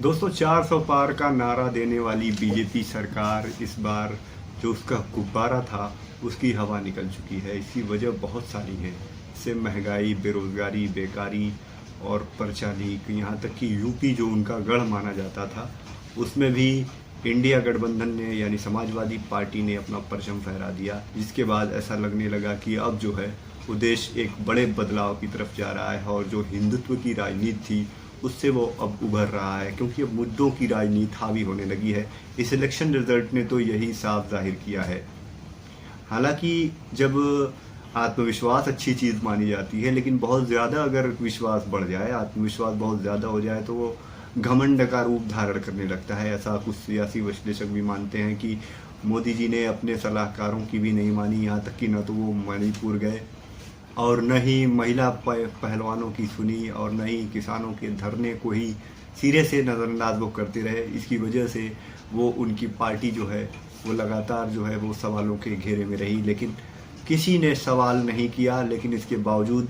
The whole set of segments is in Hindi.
दोस्तों 400 पार का नारा देने वाली बीजेपी सरकार इस बार जो उसका गुब्बारा था उसकी हवा निकल चुकी है। इसकी वजह बहुत सारी है। इससे महंगाई, बेरोजगारी, बेकारी और पर्चा लीक, यहाँ तक कि यूपी जो उनका गढ़ माना जाता था उसमें भी इंडिया गठबंधन ने यानी समाजवादी पार्टी ने अपना परचम फहरा दिया, जिसके बाद ऐसा लगने लगा कि अब जो है वो देश एक बड़े बदलाव की तरफ जा रहा है और जो हिंदुत्व की राजनीति थी उससे वो अब उभर रहा है, क्योंकि अब मुद्दों की राजनीति हावी होने लगी है। इस इलेक्शन रिजल्ट ने तो यही साफ जाहिर किया है। हालांकि जब आत्मविश्वास अच्छी चीज़ मानी जाती है, लेकिन बहुत ज़्यादा अगर विश्वास बढ़ जाए, आत्मविश्वास बहुत ज़्यादा हो जाए तो वो घमंड का रूप धारण करने लगता है। ऐसा कुछ सियासी विश्लेषक भी मानते हैं कि मोदी जी ने अपने सलाहकारों की भी नहीं मानी, यहाँ तक कि न तो वो मणिपुर गए और न ही महिला पहलवानों की सुनी और न ही किसानों के धरने को ही सिरे से नज़रअंदाज वो करते रहे। इसकी वजह से वो उनकी पार्टी जो है वो लगातार जो है वो सवालों के घेरे में रही, लेकिन किसी ने सवाल नहीं किया। लेकिन इसके बावजूद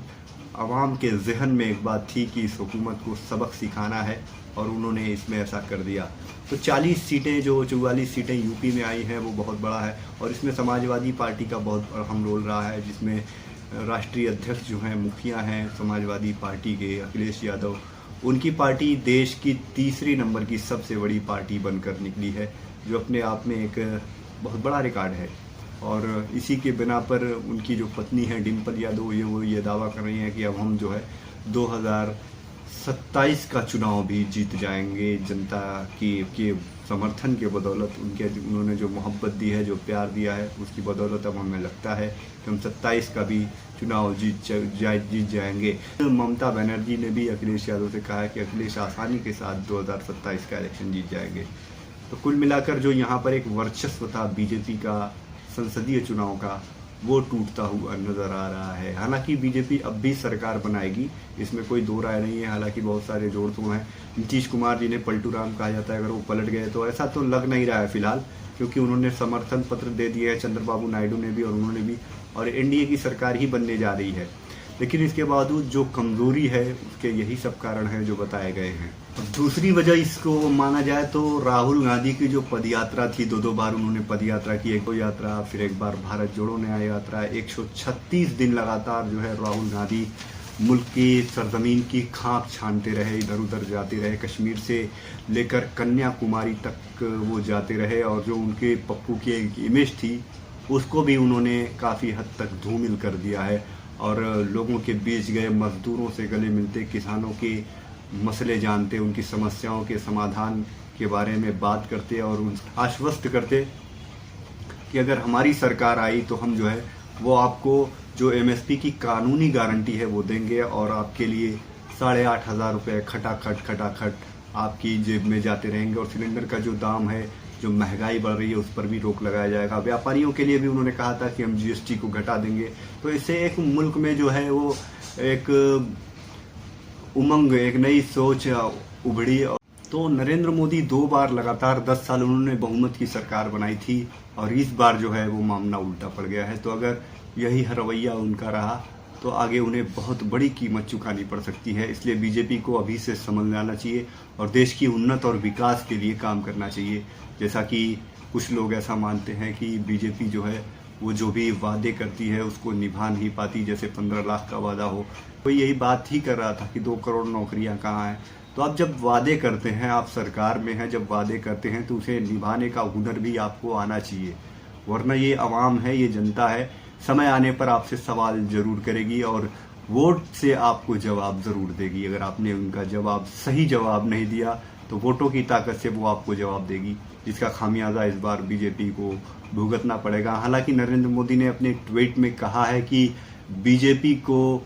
आवाम के जहन में एक बात थी कि इस हुकूमत को सबक सिखाना है और उन्होंने इसमें ऐसा कर दिया। तो 40 सीटें जो 44 सीटें यूपी में आई हैं वो बहुत बड़ा है और इसमें समाजवादी पार्टी का बहुत अहम रोल रहा है, जिसमें राष्ट्रीय अध्यक्ष जो हैं, मुखिया हैं समाजवादी पार्टी के अखिलेश यादव। उनकी पार्टी देश की तीसरी नंबर की सबसे बड़ी पार्टी बनकर निकली है, जो अपने आप में एक बहुत बड़ा रिकॉर्ड है। और इसी के बिना पर उनकी जो पत्नी है डिम्पल यादव, ये दावा कर रही हैं कि अब हम जो है 2027 का चुनाव भी जीत जाएंगे जनता की समर्थन के बदौलत। उन्होंने जो मोहब्बत दी है, जो प्यार दिया है, उसकी बदौलत अब हमें लगता है कि हम 27 का भी चुनाव जीत जाएंगे। ममता बनर्जी ने भी अखिलेश यादव से कहा है कि अखिलेश आसानी के साथ 2027 का इलेक्शन जीत जाएंगे। तो कुल मिलाकर जो यहाँ पर एक वर्चस्व था बीजेपी का संसदीय चुनाव का, वो टूटता हुआ नजर आ रहा है। हालांकि बीजेपी अब भी सरकार बनाएगी, इसमें कोई दो राय नहीं है। हालांकि बहुत सारे जोड़ तो हैं। नीतीश कुमार जी ने पलटू राम कहा जाता है, अगर वो पलट गए तो ऐसा तो लग नहीं रहा है फिलहाल, क्योंकि उन्होंने समर्थन पत्र दे दिया है, चंद्रबाबू नायडू ने भी और उन्होंने भी, और एनडीए की सरकार ही बनने जा रही है। लेकिन इसके बावजूद जो कमजोरी है उसके यही सब कारण हैं जो बताए गए हैं। दूसरी वजह इसको माना जाए तो राहुल गांधी की जो पदयात्रा थी, दो बार उन्होंने पदयात्रा की, एक यात्रा फिर एक बार भारत जोड़ो न्याय यात्रा, 136 दिन लगातार जो है राहुल गांधी मुल्क की सरजमीन की खाप छानते रहे, इधर उधर जाते रहे, कश्मीर से लेकर कन्याकुमारी तक वो जाते रहे। और जो उनके पप्पू की एक इमेज थी उसको भी उन्होंने काफ़ी हद तक धूमिल कर दिया है और लोगों के बीच गए, मजदूरों से गले मिलते, किसानों के मसले जानते, उनकी समस्याओं के समाधान के बारे में बात करते और उन आश्वस्त करते कि अगर हमारी सरकार आई तो हम जो है वो आपको जो एमएसपी की कानूनी गारंटी है वो देंगे और आपके लिए 8,500 रुपये खटाखट आपकी जेब में जाते रहेंगे। और सिलेंडर का जो दाम है, जो महंगाई बढ़ रही है, उस पर भी रोक लगाया जाएगा। व्यापारियों के लिए भी उन्होंने कहा था कि हम जीएसटी को घटा देंगे। तो इससे एक मुल्क में जो है वो एक उमंग, एक नई सोच उभरी। तो नरेंद्र मोदी 2 बार लगातार 10 साल उन्होंने बहुमत की सरकार बनाई थी और इस बार जो है वो मामला उल्टा पड़ गया है। तो अगर यही रवैया उनका रहा तो आगे उन्हें बहुत बड़ी कीमत चुकानी पड़ सकती है। इसलिए बीजेपी को अभी से समझ लाना चाहिए और देश की उन्नत और विकास के लिए काम करना चाहिए। जैसा कि कुछ लोग ऐसा मानते हैं कि बीजेपी जो है वो जो भी वादे करती है उसको निभा नहीं पाती, जैसे 15 लाख का वादा हो। कोई यही बात ही कर रहा था कि 2 करोड़ नौकरियां कहाँ हैं। तो आप जब वादे करते हैं, आप सरकार में हैं, जब वादे करते हैं तो उसे निभाने का हुनर भी आपको आना चाहिए, वरना ये आवाम है, ये जनता है, समय आने पर आपसे सवाल जरूर करेगी और वोट से आपको जवाब ज़रूर देगी। अगर आपने उनका सही जवाब नहीं दिया तो वोटों की ताकत से वो आपको जवाब देगी, जिसका खामियाजा इस बार बीजेपी को भुगतना पड़ेगा। हालांकि नरेंद्र मोदी ने अपने ट्वीट में कहा है कि बीजेपी को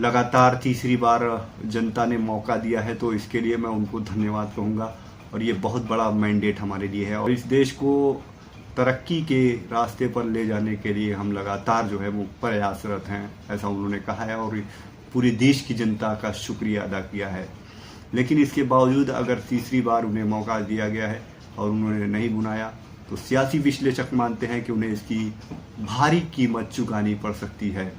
लगातार तीसरी बार जनता ने मौका दिया है, तो इसके लिए मैं उनको धन्यवाद कहूँगा और ये बहुत बड़ा मैंडेट हमारे लिए है और इस देश को तरक्की के रास्ते पर ले जाने के लिए हम लगातार जो है वो प्रयासरत हैं, ऐसा उन्होंने कहा है और पूरी देश की जनता का शुक्रिया अदा किया है। लेकिन इसके बावजूद अगर तीसरी बार उन्हें मौका दिया गया है और उन्होंने नहीं बुलाया तो सियासी विश्लेषक मानते हैं कि उन्हें इसकी भारी कीमत चुकानी पड़ सकती है।